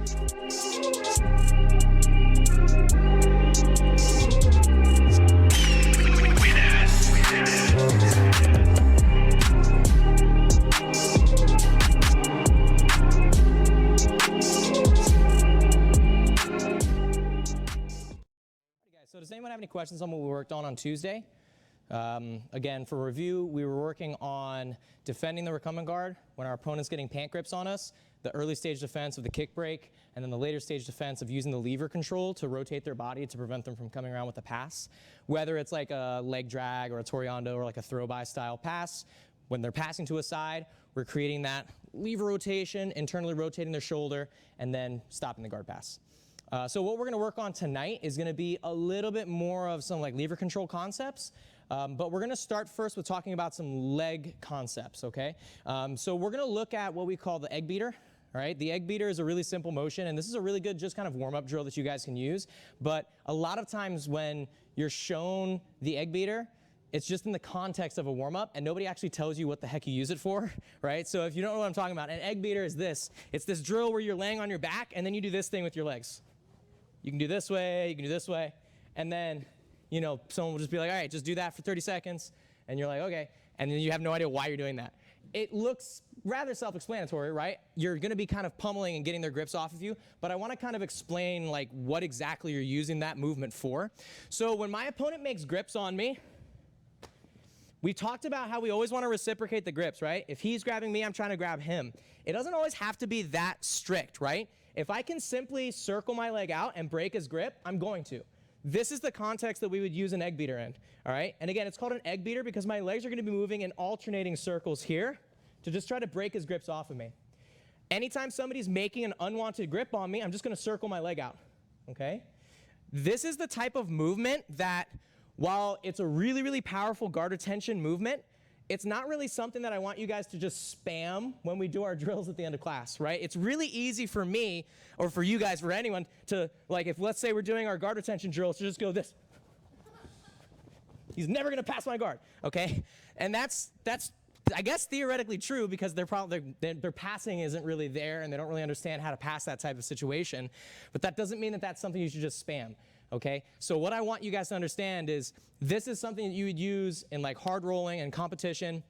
So does anyone have any questions on what we worked on Tuesday? Again, for review, we were working on defending the recumbent guard when our opponent's getting pant grips on us, the early stage defense of the kick break, and then the later stage defense of using the lever control to rotate their body to prevent them from coming around with a pass. Whether it's like a leg drag or a Toriando or like a throw-by style pass, when they're passing to a side, we're creating that lever rotation, internally rotating their shoulder, and then stopping the guard pass. So what we're going to work on tonight is going to be a little bit more of some like lever control concepts, but we're going to start first with talking about some leg concepts, okay? So we're going to look at what we call the egg beater. All right, the egg beater is a really simple motion, and this is a really good just kind of warm-up drill that you guys can use. But a lot of times when you're shown the egg beater, it's just in the context of a warm-up, and nobody actually tells you what the heck you use it for, right? So if you don't know what I'm talking about, an egg beater is this. It's this drill where you're laying on your back, and then you do this thing with your legs. You can do this way, you can do this way, and then, you know, someone will just be like, all right, just do that for 30 seconds, and you're like, okay, and then you have no idea why you're doing that. It looks rather self-explanatory, right? You're going to be kind of pummeling and getting their grips off of you, but I want to kind of explain like what exactly you're using that movement for. So when my opponent makes grips on me, we talked about how we always want to reciprocate the grips, right? If he's grabbing me, I'm trying to grab him. It doesn't always have to be that strict, right? If I can simply circle my leg out and break his grip, I'm going to. This is the context that we would use an egg beater in, all right? And again, it's called an egg beater because my legs are going to be moving in alternating circles here to just try to break his grips off of me. Anytime somebody's making an unwanted grip on me, I'm just going to circle my leg out, okay? This is the type of movement that, while it's a really, really powerful guard retention movement, it's not really something that I want you guys to just spam when we do our drills at the end of class, right? It's really easy for me, or for you guys, for anyone, to, like, if let's say we're doing our guard retention drills, to just go this. He's never going to pass my guard, okay? And that's I guess theoretically true because their passing isn't really there and they don't really understand how to pass that type of situation. But that doesn't mean that that's something you should just spam. Okay, so what I want you guys to understand is this is something that you would use in like hard rolling and competition.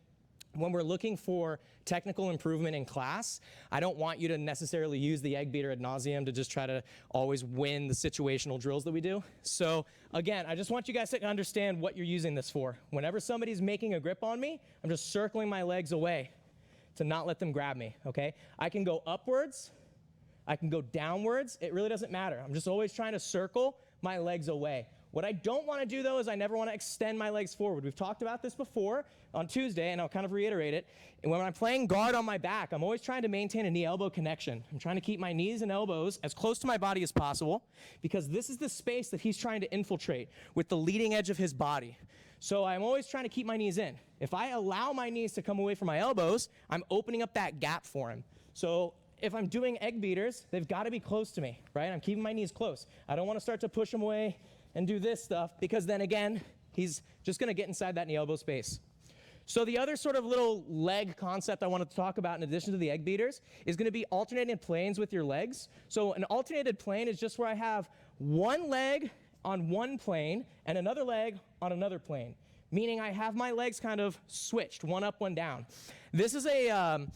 When we're looking for technical improvement in class, I don't want you to necessarily use the egg beater ad nauseum to just try to always win the situational drills that we do. So again, I just want you guys to understand what you're using this for. Whenever somebody's making a grip on me, I'm just circling my legs away to not let them grab me, okay? I can go upwards, I can go downwards, it really doesn't matter. I'm just always trying to circle my legs away. What I don't want to do, though, is I never want to extend my legs forward. We've talked about this before on Tuesday, and I'll kind of reiterate it. And when I'm playing guard on my back, I'm always trying to maintain a knee-elbow connection. I'm trying to keep my knees and elbows as close to my body as possible because this is the space that he's trying to infiltrate with the leading edge of his body. So I'm always trying to keep my knees in. If I allow my knees to come away from my elbows, I'm opening up that gap for him. So if I'm doing egg beaters, they've got to be close to me, right? I'm keeping my knees close. I don't want to start to push him away and do this stuff because then again, he's just going to get inside that knee elbow space. So the other sort of little leg concept I wanted to talk about in addition to the egg beaters is going to be alternated planes with your legs. So an alternated plane is just where I have one leg on one plane and another leg on another plane, meaning I have my legs kind of switched, one up, one down. This is a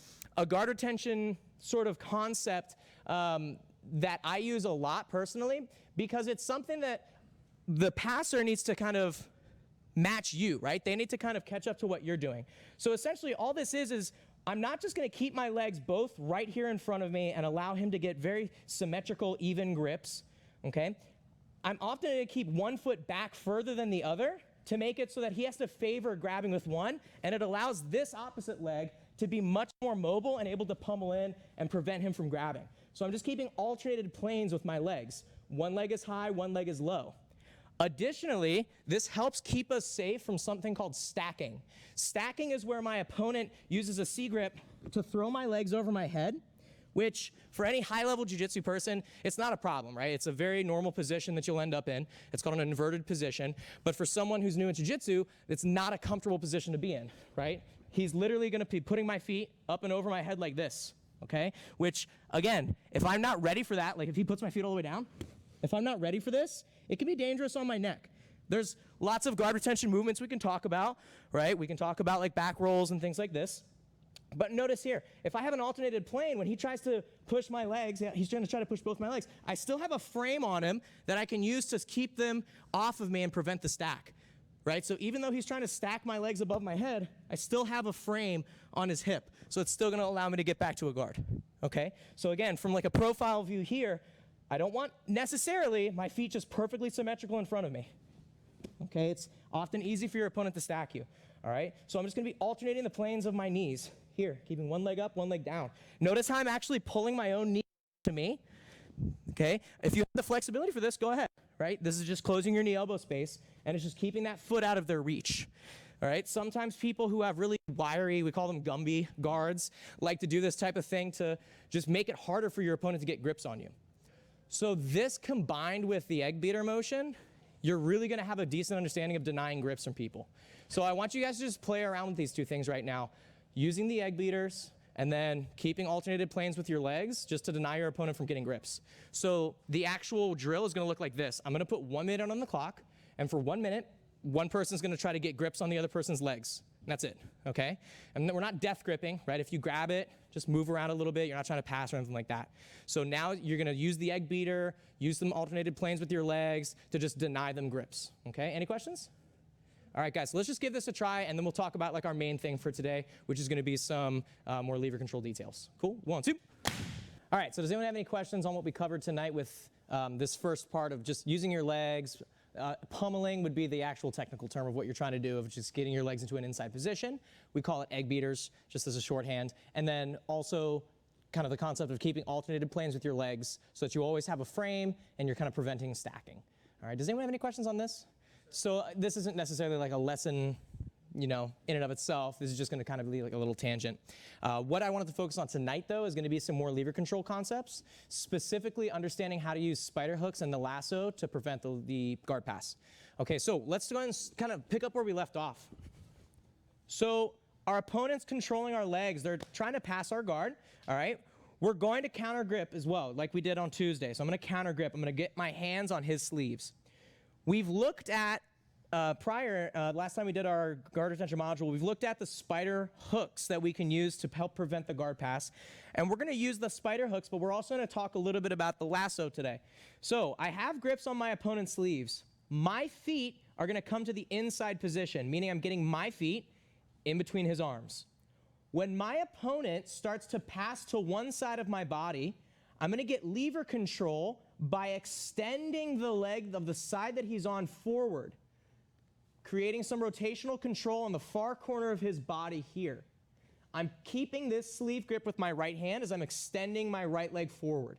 guard retention sort of concept that I use a lot personally because it's something that the passer needs to kind of match you, right? They need to kind of catch up to what you're doing. So essentially all this is I'm not just going to keep my legs both right here in front of me and allow him to get very symmetrical, even grips, okay? I'm often going to keep one foot back further than the other to make it so that he has to favor grabbing with one, and it allows this opposite leg to be much more mobile and able to pummel in and prevent him from grabbing. So I'm just keeping alternated planes with my legs. One leg is high, one leg is low. Additionally, this helps keep us safe from something called stacking. Stacking is where my opponent uses a C-grip to throw my legs over my head, which for any high-level jiu-jitsu person, it's not a problem, right? It's a very normal position that you'll end up in. It's called an inverted position. But for someone who's new in jiu-jitsu, it's not a comfortable position to be in, right? He's literally going to be putting my feet up and over my head like this, okay? Which, again, if I'm not ready for that, like if he puts my feet all the way down, if I'm not ready for this, it can be dangerous on my neck. There's lots of guard retention movements we can talk about, right? We can talk about like back rolls and things like this. But notice here, if I have an alternated plane, when he tries to push my legs, he's going to try to push both my legs, I still have a frame on him that I can use to keep them off of me and prevent the stack, right? So even though he's trying to stack my legs above my head, I still have a frame on his hip. So it's still going to allow me to get back to a guard, okay? So again, from like a profile view here, I don't want necessarily my feet just perfectly symmetrical in front of me, okay? It's often easy for your opponent to stack you, all right? So I'm just going to be alternating the planes of my knees. Here, keeping one leg up, one leg down. Notice how I'm actually pulling my own knee to me, okay? If you have the flexibility for this, go ahead, right? This is just closing your knee elbow space, and it's just keeping that foot out of their reach, all right? Sometimes people who have really wiry, we call them Gumby guards, like to do this type of thing to just make it harder for your opponent to get grips on you. So this combined with the egg beater motion, you're really gonna have a decent understanding of denying grips from people. So I want you guys to just play around with these two things right now, using the egg beaters, and then keeping alternated planes with your legs just to deny your opponent from getting grips. So the actual drill is gonna look like this. I'm gonna put 1 minute on the clock, and for 1 minute, one person's gonna try to get grips on the other person's legs. And that's it, okay? And we're not death gripping, right? If you grab it, just move around a little bit. You're not trying to pass or anything like that. So now you're gonna use the egg beater, use some alternated planes with your legs to just deny them grips, okay? Any questions? All right, guys, so let's just give this a try, and then we'll talk about like our main thing for today, which is gonna be some more lever control details. Cool, 1, 2. All right, so does anyone have any questions on what we covered tonight with this first part of just using your legs? Pummeling would be the actual technical term of what you're trying to do, of just getting your legs into an inside position. We call it egg beaters, just as a shorthand. And then also kind of the concept of keeping alternated planes with your legs so that you always have a frame and you're kind of preventing stacking. All right, does anyone have any questions on this? So this isn't necessarily like a lesson, you know, in and of itself. This is just gonna kind of be like a little tangent. What I wanted to focus on tonight, though, is gonna be some more lever control concepts, specifically understanding how to use spider hooks and the lasso to prevent the guard pass. Okay, so let's go ahead and kind of pick up where we left off. So our opponent's controlling our legs. They're trying to pass our guard, all right? We're going to counter grip as well, like we did on Tuesday. So I'm gonna counter grip. I'm gonna get my hands on his sleeves. We've looked at, last time we did our guard retention module, we've looked at the spider hooks that we can use to help prevent the guard pass. And we're gonna use the spider hooks, but we're also gonna talk a little bit about the lasso today. So I have grips on my opponent's sleeves. My feet are gonna come to the inside position, meaning I'm getting my feet in between his arms. When my opponent starts to pass to one side of my body, I'm gonna get lever control by extending the leg of the side that he's on forward, creating some rotational control on the far corner of his body here. I'm keeping this sleeve grip with my right hand as I'm extending my right leg forward.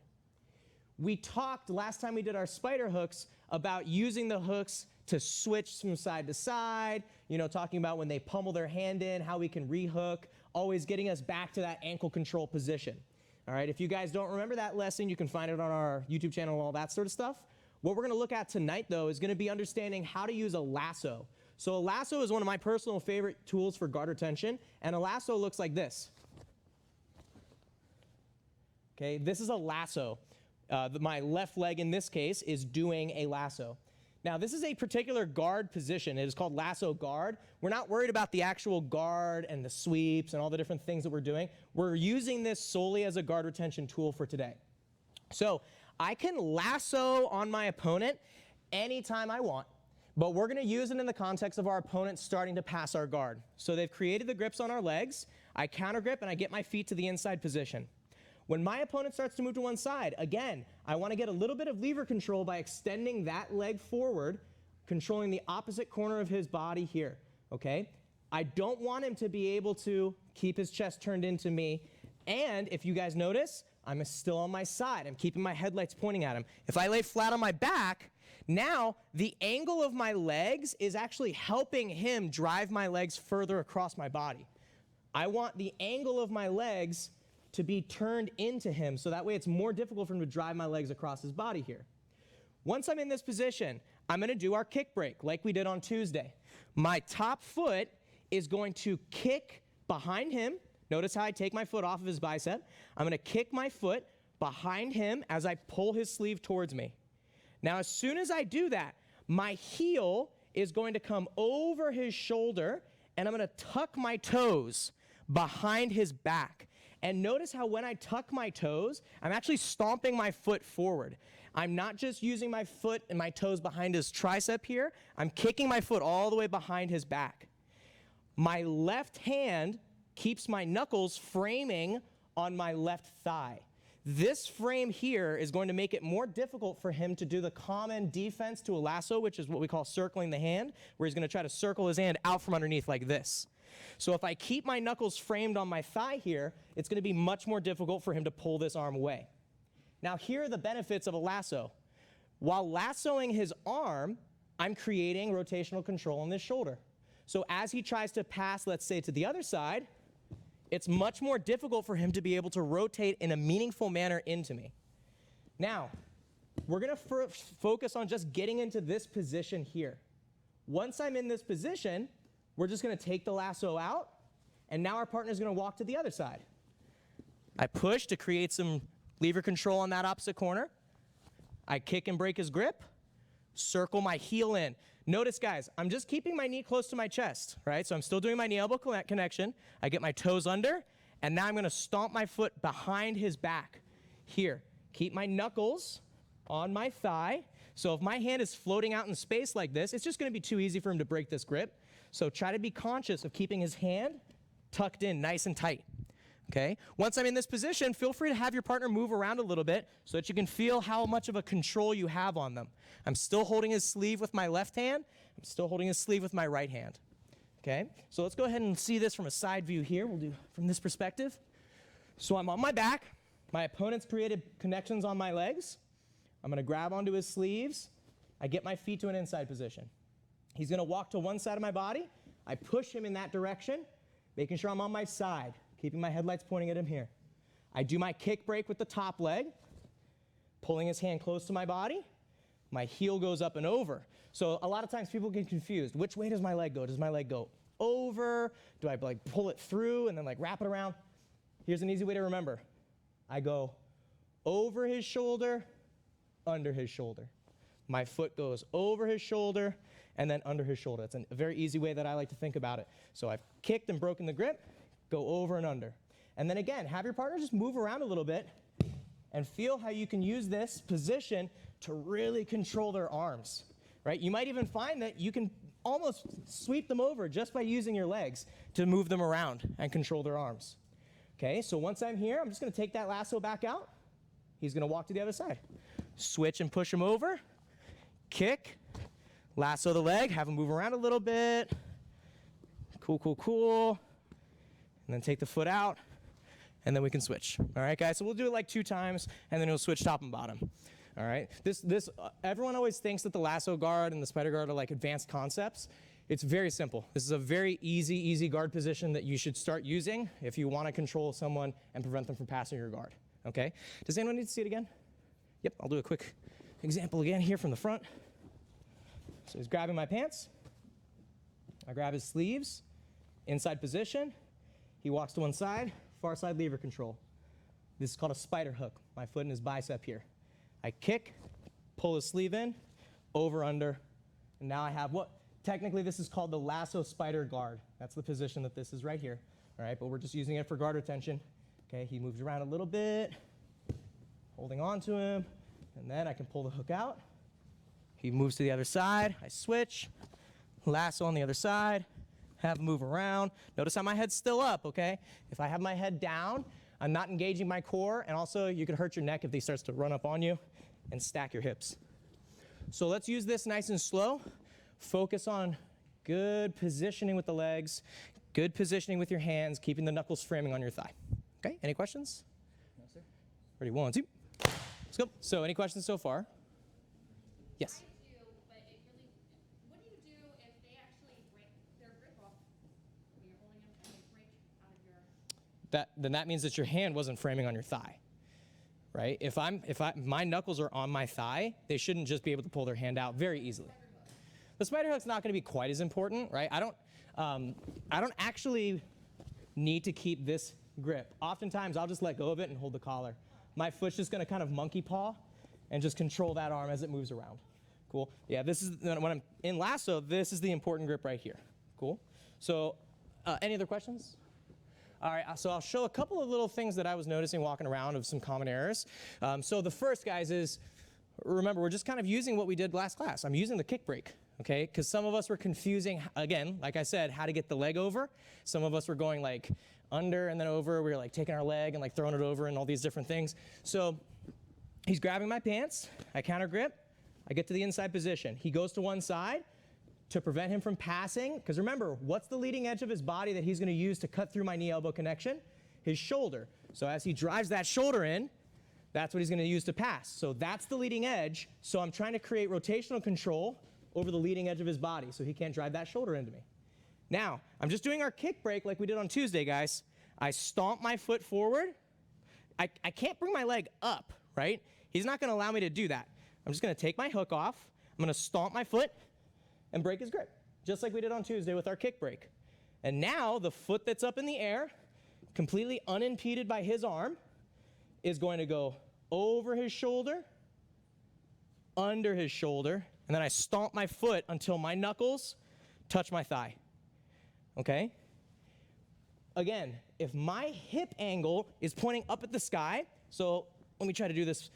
We talked last time we did our spider hooks about using the hooks to switch from side to side, you know, talking about when they pummel their hand in, how we can rehook, always getting us back to that ankle control position. All right, if you guys don't remember that lesson, you can find it on our YouTube channel and all that sort of stuff. What we're gonna look at tonight, though, is gonna be understanding how to use a lasso. So a lasso is one of my personal favorite tools for guard retention, and a lasso looks like this. Okay, this is a lasso. My left leg, in this case, is doing a lasso. Now, this is a particular guard position. It is called Lasso Guard. We're not worried about the actual guard and the sweeps and all the different things that we're doing. We're using this solely as a guard retention tool for today. So I can lasso on my opponent anytime I want, but we're gonna use it in the context of our opponent starting to pass our guard. So they've created the grips on our legs. I counter grip and I get my feet to the inside position. When my opponent starts to move to one side, again, I want to get a little bit of lever control by extending that leg forward, controlling the opposite corner of his body here, okay? I don't want him to be able to keep his chest turned into me. And if you guys notice, I'm still on my side. I'm keeping my headlights pointing at him. If I lay flat on my back, now the angle of my legs is actually helping him drive my legs further across my body. I want the angle of my legs to be turned into him, so that way it's more difficult for him to drive my legs across his body here. Once I'm in this position, I'm gonna do our kick break like we did on Tuesday. My top foot is going to kick behind him, Notice how I take my foot off of his bicep. I'm going to kick my foot behind him as I pull his sleeve towards me. Now, as soon as I do that, my heel is going to come over his shoulder, and I'm going to tuck my toes behind his back. And notice how when I tuck my toes, I'm actually stomping my foot forward. I'm not just using my foot and my toes behind his tricep here. I'm kicking my foot all the way behind his back. My left hand keeps my knuckles framing on my left thigh. This frame here is going to make it more difficult for him to do the common defense to a lasso, which is what we call circling the hand, where he's going to try to circle his hand out from underneath like this. So if I keep my knuckles framed on my thigh here, it's going to be much more difficult for him to pull this arm away. Now, here are the benefits of a lasso. While lassoing his arm, I'm creating rotational control on this shoulder. So as he tries to pass, let's say, to the other side, it's much more difficult for him to be able to rotate in a meaningful manner into me. Now, we're going to focus on just getting into this position here. Once I'm in this position, we're just going to take the lasso out, and now our partner is going to walk to the other side. I push to create some lever control on that opposite corner. I kick and break his grip, circle my heel in. Notice, guys, I'm just keeping my knee close to my chest, right? So I'm still doing my knee-elbow connection. I get my toes under, and now I'm going to stomp my foot behind his back. Here, keep my knuckles on my thigh. So if my hand is floating out in space like this, it's just going to be too easy for him to break this grip. So try to be conscious of keeping his hand tucked in nice and tight. Okay? Once I'm in this position, feel free to have your partner move around a little bit so that you can feel how much of a control you have on them. I'm still holding his sleeve with my left hand. I'm still holding his sleeve with my right hand. Okay? So let's go ahead and see this from a side view here. We'll do from this perspective. So I'm on my back. My opponent's created connections on my legs. I'm going to grab onto his sleeves. I get my feet to an inside position. He's going to walk to one side of my body. I push him in that direction, making sure I'm on my side, keeping my headlights pointing at him here. I do my kick break with the top leg, pulling his hand close to my body. My heel goes up and over. So a lot of times people get confused. Which way does my leg go? Does my leg go over? Do I like pull it through and then like wrap it around? Here's an easy way to remember. I go over his shoulder, under his shoulder. My foot goes over his shoulder and then under his shoulder. It's a very easy way that I like to think about it. So I've kicked and broken the grip, go over and under. And then again, have your partner just move around a little bit and feel how you can use this position to really control their arms, right? You might even find that you can almost sweep them over just by using your legs to move them around and control their arms. Okay, so once I'm here, I'm just gonna take that lasso back out. He's gonna walk to the other side. Switch and push him over, kick, lasso the leg, have him move around a little bit. Cool, cool, cool. And then take the foot out, and then we can switch. All right, guys, so we'll do it like 2 times, and then we'll switch top and bottom. All right, everyone always thinks that the lasso guard and the spider guard are like advanced concepts. It's very simple. This is a very easy guard position that you should start using if you want to control someone and prevent them from passing your guard, okay? Does anyone need to see it again? Yep, I'll do a quick example again here from the front. So he's grabbing my pants. I grab his sleeves, inside position. He walks to one side, far side lever control. This is called a spider hook, my foot in his bicep here. I kick, pull his sleeve in, over, under, and now I have what? Technically, this is called the lasso spider guard. That's the position that this is right here, all right? But we're just using it for guard retention. Okay, he moves around a little bit, holding on to him, and then I can pull the hook out. He moves to the other side, I switch, lasso on the other side, have him move around. Notice how my head's still up, okay? If I have my head down, I'm not engaging my core, and also you could hurt your neck if he starts to run up on you and stack your hips. So let's use this nice and slow. Focus on good positioning with the legs, good positioning with your hands, keeping the knuckles framing on your thigh. Okay, any questions? No, sir. Ready, 1, 2. Let's go. So any questions so far? Yes? I do, but it really, what do you do if they actually break their grip off when you're holding them and they break out of your... Then that means that your hand wasn't framing on your thigh, right? If my knuckles are on my thigh, they shouldn't just be able to pull their hand out very easily. The spider hook's not going to be quite as important, right? I don't actually need to keep this grip. Oftentimes, I'll just let go of it and hold the collar. My foot's just gonna kind of monkey paw and just control that arm as it moves around. Cool? Yeah, this is, when I'm in lasso, this is the important grip right here. Cool? So, any other questions? All right, so I'll show a couple of little things that I was noticing walking around of some common errors. So the first, guys, is, remember, we're just kind of using what we did last class. I'm using the kick break, okay? Because some of us were confusing, again, like I said, how to get the leg over. Some of us were going like under and then over. We were like taking our leg and like throwing it over and all these different things. So he's grabbing my pants. I counter grip. I get to the inside position. He goes to one side to prevent him from passing. Because remember, what's the leading edge of his body that he's going to use to cut through my knee-elbow connection? His shoulder. So as he drives that shoulder in, that's what he's going to use to pass. So that's the leading edge. So I'm trying to create rotational control over the leading edge of his body so he can't drive that shoulder into me. Now, I'm just doing our kick break like we did on Tuesday, guys. I stomp my foot forward. I can't bring my leg up, right? He's not going to allow me to do that. I'm just going to take my hook off. I'm going to stomp my foot and break his grip, just like we did on Tuesday with our kick break. And now the foot that's up in the air, completely unimpeded by his arm, is going to go over his shoulder, under his shoulder, and then I stomp my foot until my knuckles touch my thigh. Okay? Again, if my hip angle is pointing up at the sky, so let me try to do this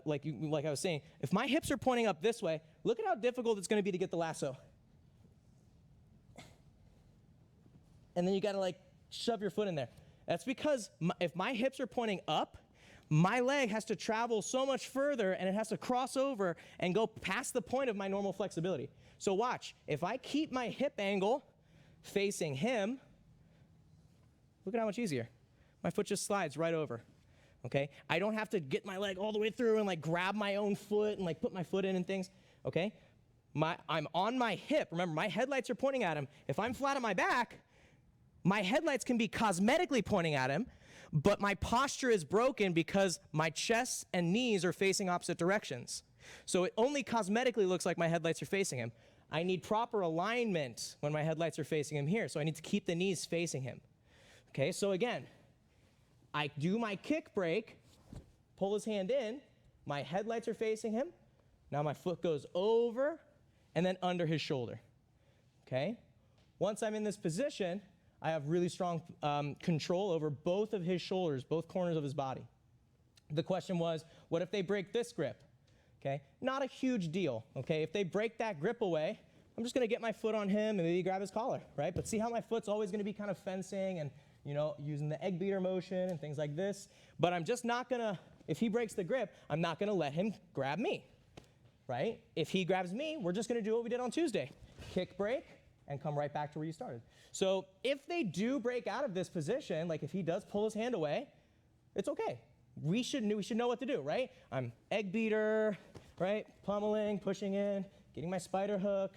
like I was saying. If my hips are pointing up this way, look at how difficult it's going to be to get the lasso. And then you got to like shove your foot in there. That's because if my hips are pointing up, my leg has to travel so much further and it has to cross over and go past the point of my normal flexibility. So watch, if I keep my hip angle facing him, look at how much easier. My foot just slides right over. Okay? I don't have to get my leg all the way through and like grab my own foot and like put my foot in and things. Okay? I'm on my hip. Remember, my headlights are pointing at him. If I'm flat on my back, my headlights can be cosmetically pointing at him, but my posture is broken because my chest and knees are facing opposite directions. So it only cosmetically looks like my headlights are facing him. I need proper alignment when my headlights are facing him here, so I need to keep the knees facing him. Okay, so again, I do my kick break, pull his hand in, my headlights are facing him, now my foot goes over and then under his shoulder. Okay? Once I'm in this position, I have really strong control over both of his shoulders, both corners of his body. The question was, what if they break this grip? Okay? Not a huge deal. Okay? If they break that grip away, I'm just going to get my foot on him and maybe grab his collar, right? But see how my foot's always going to be kind of fencing and, you know, using the egg beater motion and things like this. But I'm just not going to, if he breaks the grip, I'm not going to let him grab me, right? If he grabs me, we're just going to do what we did on Tuesday. Kick break and come right back to where you started. So if they do break out of this position, like if he does pull his hand away, it's okay. We should know what to do, right? I'm egg beater, right? Pummeling, pushing in, getting my spider hook,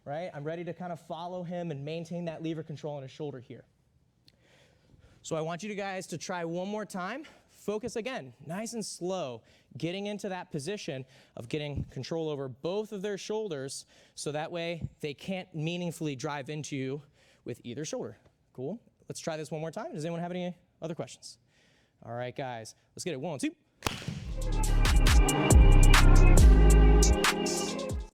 right? I'm ready to kind of follow him and maintain that lever control on his shoulder here. So I want you guys to try one more time. Focus again, nice and slow, getting into that position of getting control over both of their shoulders so that way they can't meaningfully drive into you with either shoulder. Cool? Let's try this one more time. Does anyone have any other questions? All right, guys, let's get it. 1, 2.